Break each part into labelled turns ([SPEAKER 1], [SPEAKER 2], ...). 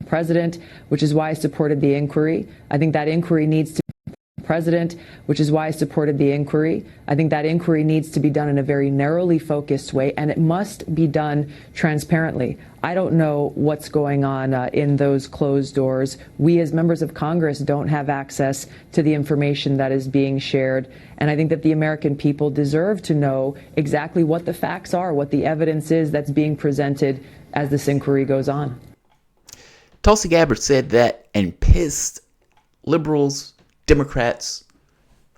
[SPEAKER 1] president, which is why I supported the inquiry. I think that inquiry needs to president, which is why I supported the inquiry. I think that inquiry needs to be done in a very narrowly focused way, and it must be done transparently. I don't know what's going on in those closed doors. We as members of Congress don't have access to the information that is being shared, and I think that the American people deserve to know exactly what the facts are, what the evidence is that's being presented as this inquiry goes on.
[SPEAKER 2] Tulsi Gabbard said that and pissed liberals, Democrats,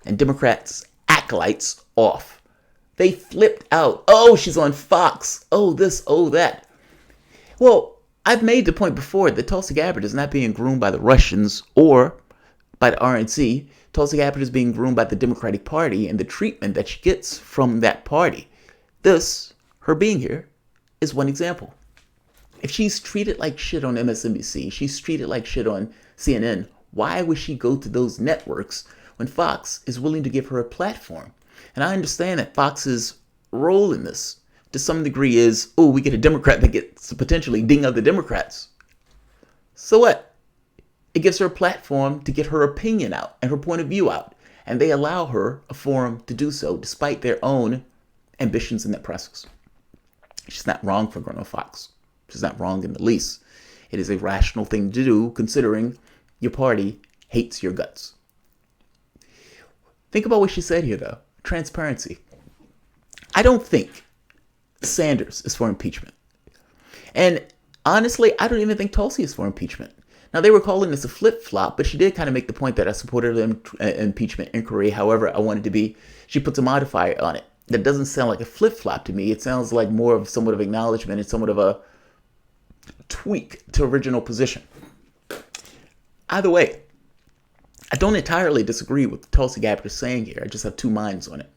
[SPEAKER 2] and Democrats' acolytes off. They flipped out. Oh, she's on Fox. Oh, this, oh, that. Well, I've made the point before that Tulsi Gabbard is not being groomed by the Russians or by the RNC. Tulsi Gabbard is being groomed by the Democratic Party and the treatment that she gets from that party. This, her being here, is one example. If she's treated like shit on MSNBC, she's treated like shit on CNN, why would she go to those networks when Fox is willing to give her a platform? And I understand that Fox's role in this, to some degree, is, oh, we get a Democrat that gets to potentially ding other Democrats. So what? It gives her a platform to get her opinion out and her point of view out. And they allow her a forum to do so, despite their own ambitions in that process. She's not wrong for going on Fox. She's not wrong in the least. It is a rational thing to do, considering your party hates your guts. Think about what she said here, though. Transparency. I don't think Sanders is for impeachment. And honestly, I don't even think Tulsi is for impeachment. Now, they were calling this a flip-flop, but she did kind of make the point that I supported an impeachment inquiry. However, I wanted to be, she puts a modifier on it. That doesn't sound like a flip-flop to me. It sounds like more of somewhat of acknowledgement and somewhat of a tweak to original position. Either way, I don't entirely disagree with what Tulsi Gabbard is saying here. I just have two minds on it.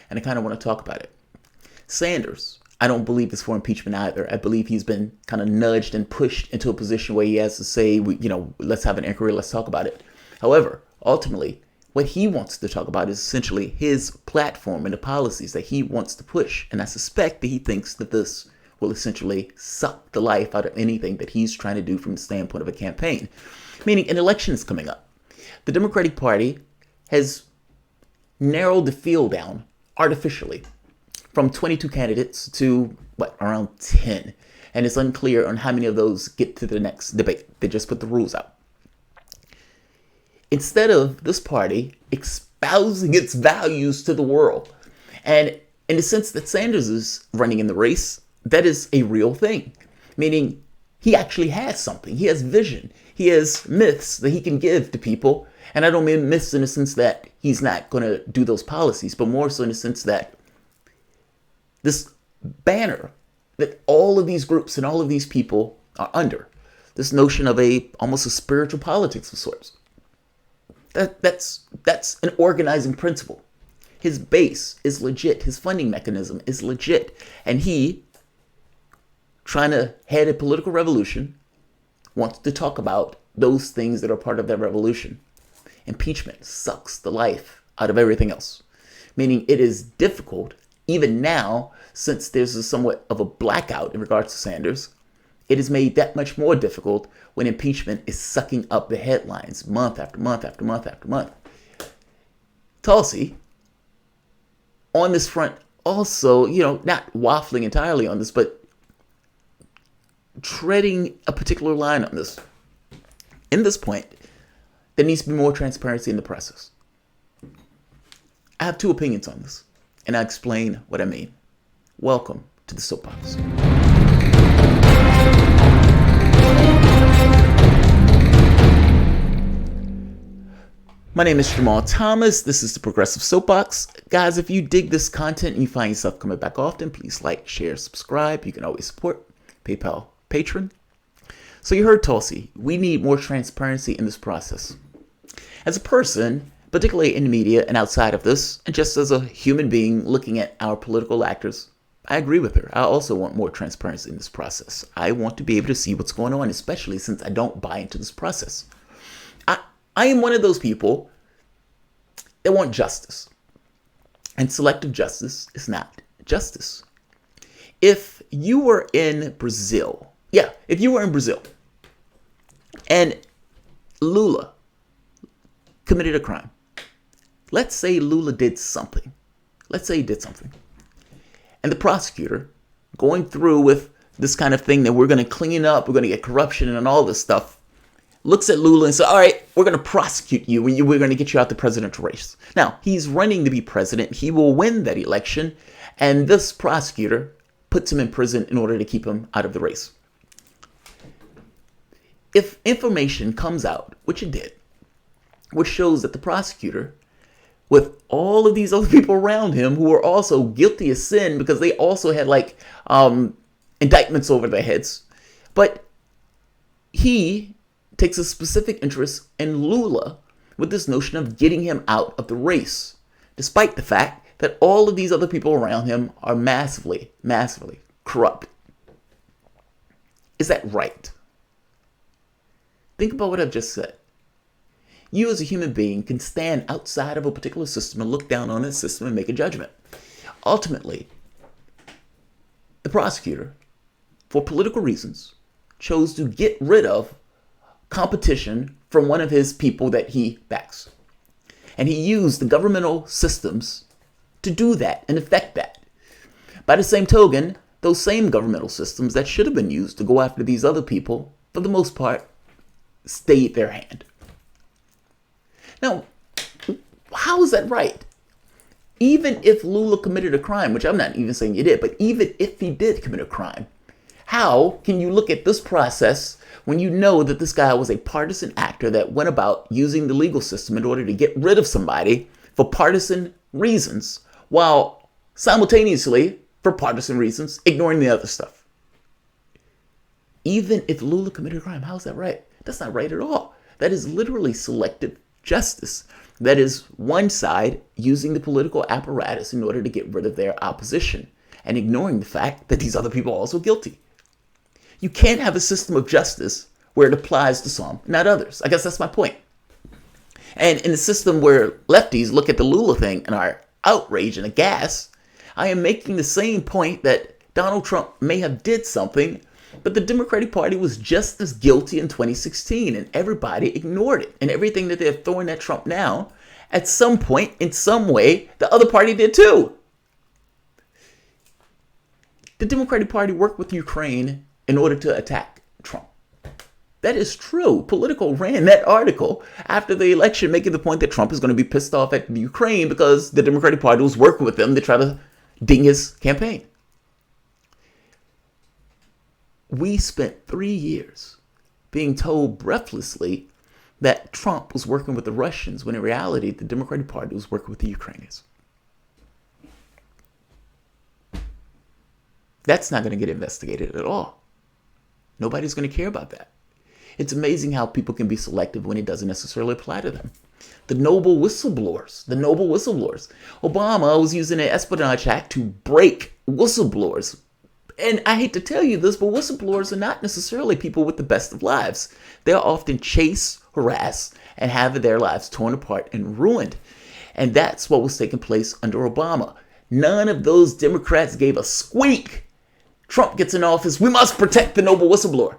[SPEAKER 2] And I kind of want to talk about it. Sanders, I don't believe is for impeachment either. I believe he's been kind of nudged and pushed into a position where he has to say, let's have an inquiry, let's talk about it. However, ultimately, what he wants to talk about is essentially his platform and the policies that he wants to push. And I suspect that he thinks that this will essentially suck the life out of anything that he's trying to do from the standpoint of a campaign. Meaning an election is coming up. The Democratic Party has narrowed the field down artificially from 22 candidates to, around 10. And it's unclear on how many of those get to the next debate. They just put the rules out. Instead of this party espousing its values to the world, and in the sense that Sanders is running in the race, that is a real thing. Meaning he actually has something. He has vision. He has myths that he can give to people. And I don't mean myths in the sense that he's not going to do those policies, but more so in the sense that this banner that all of these groups and all of these people are under, this notion of almost a spiritual politics of sorts. That's an organizing principle. His base is legit. His funding mechanism is legit. And he, trying to head a political revolution, wants to talk about those things that are part of that revolution. Impeachment sucks the life out of everything else. Meaning it is difficult, even now, since there's somewhat of a blackout in regards to Sanders, it is made that much more difficult when impeachment is sucking up the headlines month after month after month after month. Tulsi, on this front, also, not waffling entirely on this, but treading a particular line on this. In this point, there needs to be more transparency in the process. I have two opinions on this, and I'll explain what I mean. Welcome to the Soapbox. My name is Jamarl Thomas. This is the Progressive Soapbox. Guys, if you dig this content and you find yourself coming back often, please like, share, subscribe. You can always support PayPal, Patreon. So you heard Tulsi. We need more transparency in this process. As a person, particularly in the media and outside of this, and just as a human being looking at our political actors, I agree with her. I also want more transparency in this process. I want to be able to see what's going on, especially since I don't buy into this process. I am one of those people that want justice. And selective justice is not justice. If you were in Brazil, and Lula committed a crime. Let's say Lula did something. Let's say he did something. And the prosecutor, going through with this kind of thing that we're going to clean up, we're going to get corruption and all this stuff, looks at Lula and says, all right, we're going to prosecute you and we're going to get you out the presidential race. Now, he's running to be president. He will win that election. And this prosecutor puts him in prison in order to keep him out of the race. If information comes out, which it did, which shows that the prosecutor, with all of these other people around him who were also guilty of sin because they also had indictments over their heads, but he takes a specific interest in Lula with this notion of getting him out of the race, despite the fact that all of these other people around him are massively, massively corrupt. Is that right? Think about what I've just said. You as a human being can stand outside of a particular system and look down on that system and make a judgment. Ultimately, the prosecutor, for political reasons, chose to get rid of competition from one of his people that he backs. And he used the governmental systems to do that and effect that. By the same token, those same governmental systems that should have been used to go after these other people, for the most part, stayed their hand. Now, how is that right? Even if Lula committed a crime, which I'm not even saying he did, but even if he did commit a crime, how can you look at this process when you know that this guy was a partisan actor that went about using the legal system in order to get rid of somebody for partisan reasons, while simultaneously, for partisan reasons, ignoring the other stuff? Even if Lula committed a crime, how is that right? That's not right at all. That is literally selective justice. That is one side using the political apparatus in order to get rid of their opposition and ignoring the fact that these other people are also guilty. You can't have a system of justice where it applies to some, not others. I guess that's my point. And in a system where lefties look at the Lula thing and are outraged and aghast, I am making the same point that Donald Trump may have did something, but the Democratic Party was just as guilty in 2016, and everybody ignored it. And everything that they're throwing at Trump now, at some point, in some way, the other party did too. The Democratic Party worked with Ukraine in order to attack Trump. That is true. Politico ran that article after the election, making the point that Trump is going to be pissed off at the Ukraine because the Democratic Party was working with them to try to ding his campaign. We spent 3 years being told breathlessly that Trump was working with the Russians, when in reality, the Democratic Party was working with the Ukrainians. That's not going to get investigated at all. Nobody's going to care about that. It's amazing how people can be selective when it doesn't necessarily apply to them. The noble whistleblowers. Obama was using an Espionage Act to break whistleblowers. And I hate to tell you this, but whistleblowers are not necessarily people with the best of lives. They're often chased, harassed, and have their lives torn apart and ruined. And that's what was taking place under Obama. None of those Democrats gave a squeak. Trump gets in office. We must protect the noble whistleblower.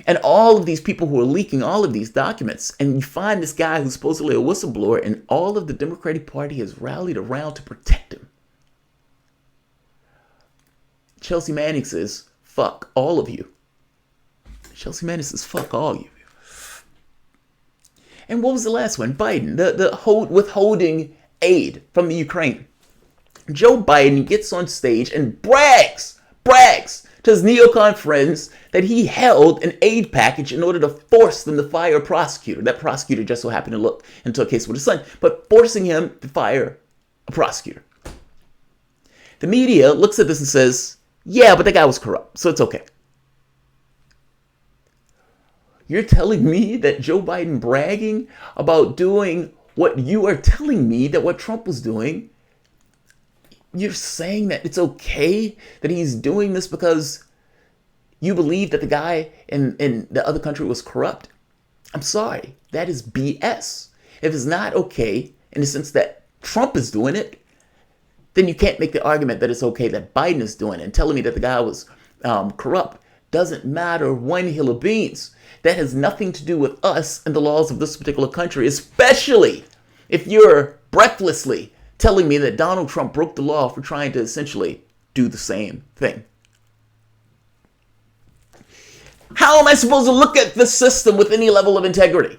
[SPEAKER 2] And all of these people who are leaking all of these documents, and you find this guy who's supposedly a whistleblower, and all of the Democratic Party has rallied around to protect him. Chelsea Manning says, fuck all of you. Chelsea Manning says, fuck all of you. And what was the last one? Biden, the withholding aid from the Ukraine. Joe Biden gets on stage and brags to his neocon friends that he held an aid package in order to force them to fire a prosecutor. That prosecutor just so happened to look into a case with his son, but forcing him to fire a prosecutor. The media looks at this and says, yeah, but that guy was corrupt, so it's okay. You're telling me that Joe Biden bragging about doing what you are telling me that what Trump was doing, you're saying that it's okay that he's doing this because you believe that the guy in the other country was corrupt? I'm sorry, that is BS. If it's not okay in the sense that Trump is doing it, then you can't make the argument that it's okay that Biden is doing it. And telling me that the guy was corrupt doesn't matter one hill of beans. That has nothing to do with us and the laws of this particular country, especially if you're breathlessly telling me that Donald Trump broke the law for trying to essentially do the same thing. How am I supposed to look at the system with any level of integrity?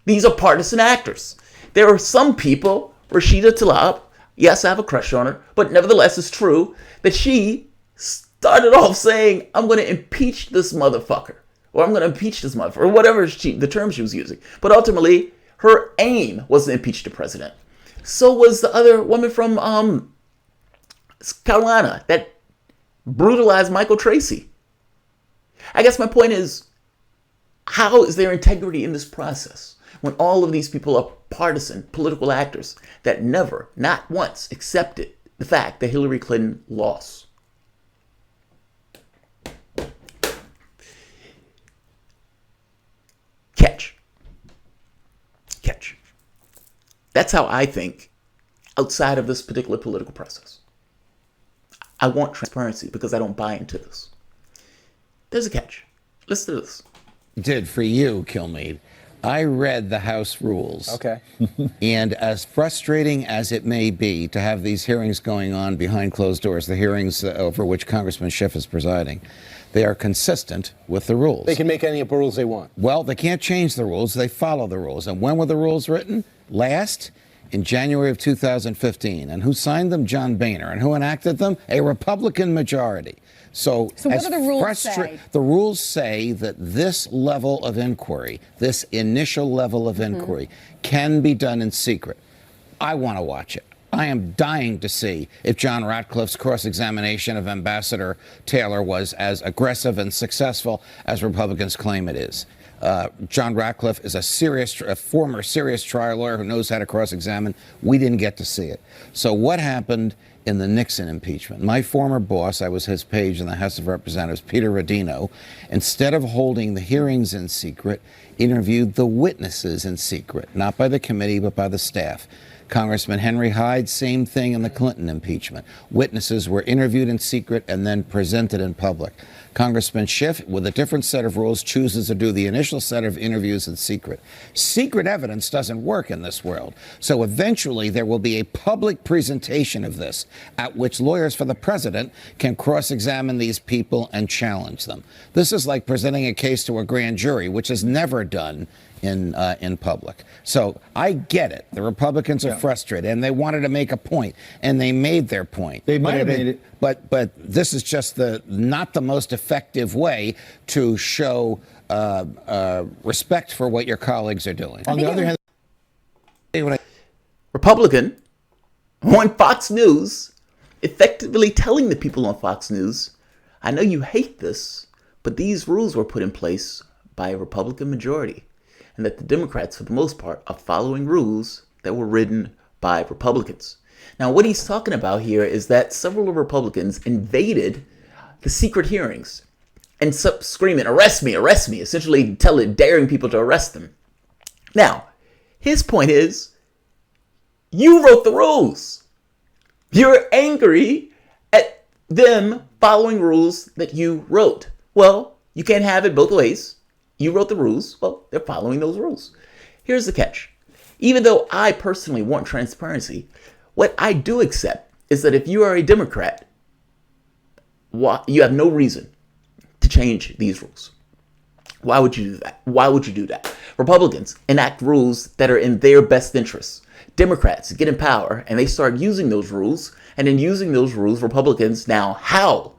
[SPEAKER 2] These are partisan actors. There are some people, Rashida Tlaib, yes, I have a crush on her, but nevertheless, it's true that she started off saying, I'm going to impeach this motherfucker, or I'm going to impeach this motherfucker, or whatever the term she was using. But ultimately, her aim was to impeach the president. So was the other woman from Carolina that brutalized Michael Tracy. I guess my point is, how is there integrity in this process when all of these people are partisan political actors that never, not once, accepted the fact that Hillary Clinton lost? Catch. That's how I think outside of this particular political process. I want transparency because I don't buy into this. There's a catch. Listen to this.
[SPEAKER 3] Did for you, Kilmeade. I read the House rules.
[SPEAKER 4] Okay.
[SPEAKER 3] And as frustrating as it may be to have these hearings going on behind closed doors, the hearings over which Congressman Schiff is presiding, they are consistent with the rules.
[SPEAKER 4] They can make any rules they want.
[SPEAKER 3] Well, they can't change the rules. They follow the rules. And when were the rules written? Last in January of 2015. And who signed them? John Boehner. And who enacted them? A Republican majority. So
[SPEAKER 5] what do the rules say?
[SPEAKER 3] The rules say that this level of inquiry, this initial level of inquiry, can be done in secret. I want to watch it. I am dying to see if John Ratcliffe's cross-examination of Ambassador Taylor was as aggressive and successful as Republicans claim it is. John Ratcliffe is a former serious trial lawyer who knows how to cross-examine. We didn't get to see it. So what happened in the Nixon impeachment? My former boss, I was his page in the House of Representatives, Peter Rodino, instead of holding the hearings in secret, interviewed the witnesses in secret, not by the committee, but by the staff. Congressman Henry Hyde, same thing in the Clinton impeachment. Witnesses were interviewed in secret and then presented in public. Congressman Schiff, with a different set of rules, chooses to do the initial set of interviews in secret. Secret evidence doesn't work in this world. So eventually there will be a public presentation of this at which lawyers for the president can cross-examine these people and challenge them. This is like presenting a case to a grand jury, which is never done in public. So I get it. The Republicans are frustrated, and they wanted to make a point, and they made their point.
[SPEAKER 4] They might have made it.
[SPEAKER 3] But this is just not the most effective way to show respect for what your colleagues are doing.
[SPEAKER 4] On the other hand,
[SPEAKER 2] Republican on Fox News, effectively telling the people on Fox News, I know you hate this, but these rules were put in place by a Republican majority, and that the Democrats, for the most part, are following rules that were written by Republicans. Now, what he's talking about here is that several Republicans invaded the secret hearings and screaming, arrest me, essentially daring people to arrest them. Now, his point is, you wrote the rules. You're angry at them following rules that you wrote. Well, you can't have it both ways. You wrote the rules. Well, they're following those rules. Here's the catch. Even though I personally want transparency, what I do accept is that if you are a Democrat, you have no reason to change these rules. Why would you do that? Why would you do that? Republicans enact rules that are in their best interests. Democrats get in power and they start using those rules. And in using those rules, Republicans now howl.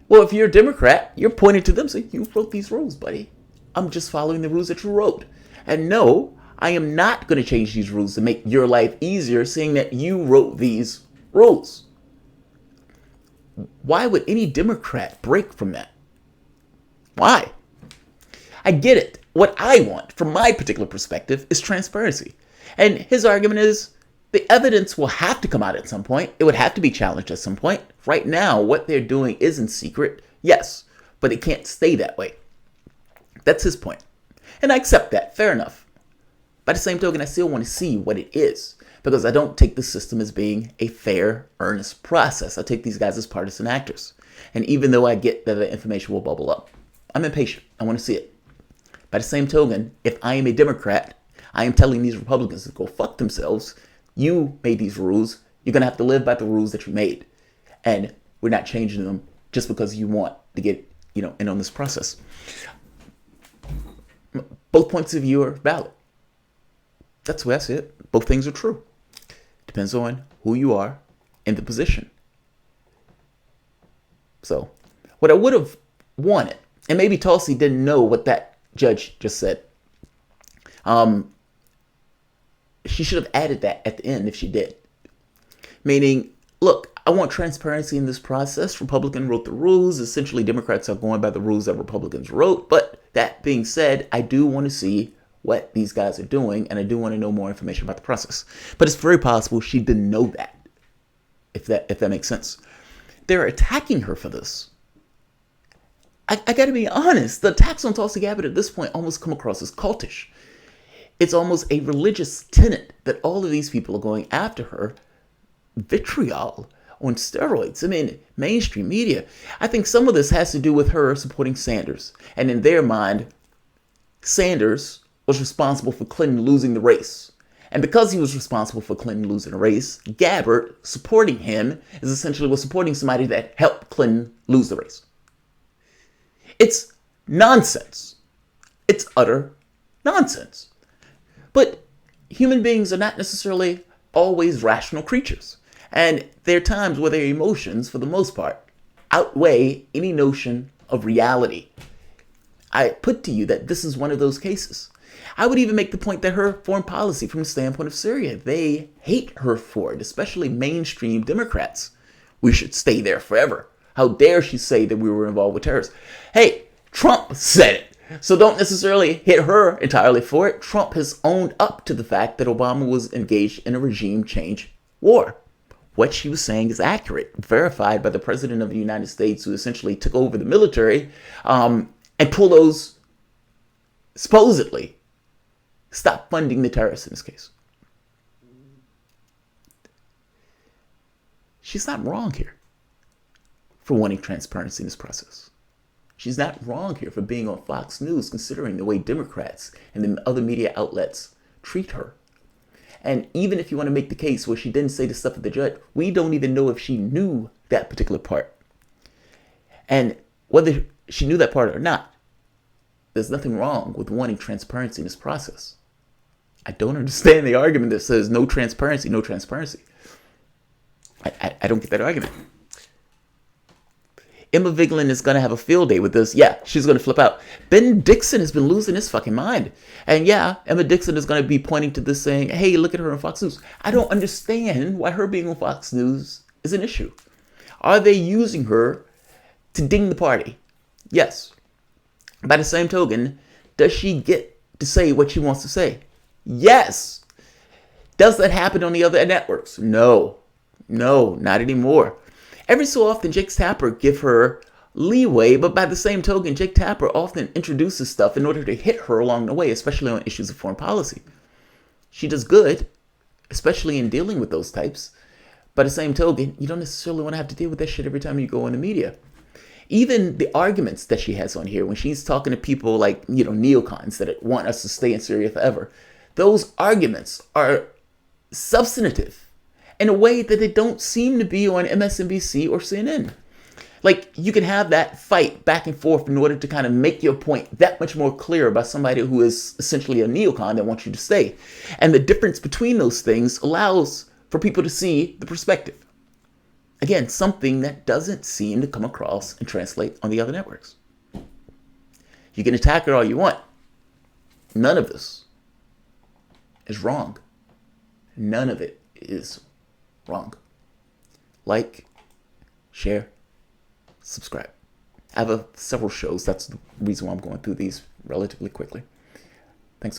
[SPEAKER 2] Well, if you're a Democrat, you're pointing to them saying, you wrote these rules, buddy. I'm just following the rules that you wrote. And no, I am not going to change these rules to make your life easier, seeing that you wrote these rules. Why would any Democrat break from that? Why? I get it. What I want, from my particular perspective, is transparency. And his argument is, the evidence will have to come out at some point. It would have to be challenged at some point. Right now, what they're doing is in secret, yes, but it can't stay that way. That's his point. And I accept that. Fair enough. By the same token, I still want to see what it is. because I don't take the system as being a fair, earnest process. I take these guys as partisan actors. And even though I get that the information will bubble up, I'm impatient. I want to see it. By the same token, if I am a Democrat, I am telling these Republicans to go fuck themselves. You made these rules. You're going to have to live by the rules that you made. And we're not changing them just because you want to get, in on this process. Both points of view are valid. That's the way I see it. Both things are true. Depends on who you are and the position. So, what I would have wanted, and maybe Tulsi didn't know what that judge just said. She should have added that at the end if she did. Meaning, look, I want transparency in this process. Republicans wrote the rules. Essentially, Democrats are going by the rules that Republicans wrote. But that being said, I do want to see what these guys are doing, and I do want to know more information about the process. But it's very possible she didn't know that, if that makes sense. They're attacking her for this. I got to be honest. The attacks on Tulsi Gabbard at this point almost come across as cultish. It's almost a religious tenet that all of these people are going after her. Vitriol on steroids. I mean, mainstream media. I think some of this has to do with her supporting Sanders. And in their mind, Sanders was responsible for Clinton losing the race. And because he was responsible for Clinton losing the race, Gabbard supporting him is essentially was supporting somebody that helped Clinton lose the race. It's nonsense. It's utter nonsense. But human beings are not necessarily always rational creatures. And there are times where their emotions, for the most part, outweigh any notion of reality. I put to you that this is one of those cases. I would even make the point that her foreign policy from the standpoint of Syria, they hate her for it, especially mainstream Democrats. We should stay there forever. How dare she say that we were involved with terrorists? Hey, Trump said it. So don't necessarily hit her entirely for it. Trump has owned up to the fact that Obama was engaged in a regime change war. What she was saying is accurate, verified by the president of the United States, who essentially took over the military and pulled those, supposedly, stop funding the terrorists in this case. She's not wrong here for wanting transparency in this process. She's not wrong here for being on Fox News, considering the way Democrats and the other media outlets treat her. And even if you want to make the case where she didn't say the stuff at the judge, we don't even know if she knew that particular part. And whether she knew that part or not, there's nothing wrong with wanting transparency in this process. I don't understand the argument that says no transparency, no transparency. I don't get that argument. Emma Vigeland is going to have a field day with this. Yeah, she's going to flip out. Ben Dixon has been losing his fucking mind. And yeah, Emma Dixon is going to be pointing to this saying, hey, look at her on Fox News. I don't understand why her being on Fox News is an issue. Are they using her to ding the party? Yes. By the same token, does she get to say what she wants to say? Yes. Does that happen on the other networks? No. No, not anymore. Every so often, Jake Tapper give her leeway, but by the same token, Jake Tapper often introduces stuff in order to hit her along the way, especially on issues of foreign policy. She does good, especially in dealing with those types. By the same token, you don't necessarily want to have to deal with that shit every time you go in the media. Even the arguments that she has on here, when she's talking to people like, neocons that want us to stay in Syria forever, those arguments are substantive in a way that they don't seem to be on MSNBC or CNN. Like, you can have that fight back and forth in order to kind of make your point that much more clear by somebody who is essentially a neocon that wants you to stay. And the difference between those things allows for people to see the perspective. Again, something that doesn't seem to come across and translate on the other networks. You can attack her all you want. None of this is wrong. None of it is wrong. Like, share, subscribe. I have several shows. That's the reason why I'm going through these relatively quickly.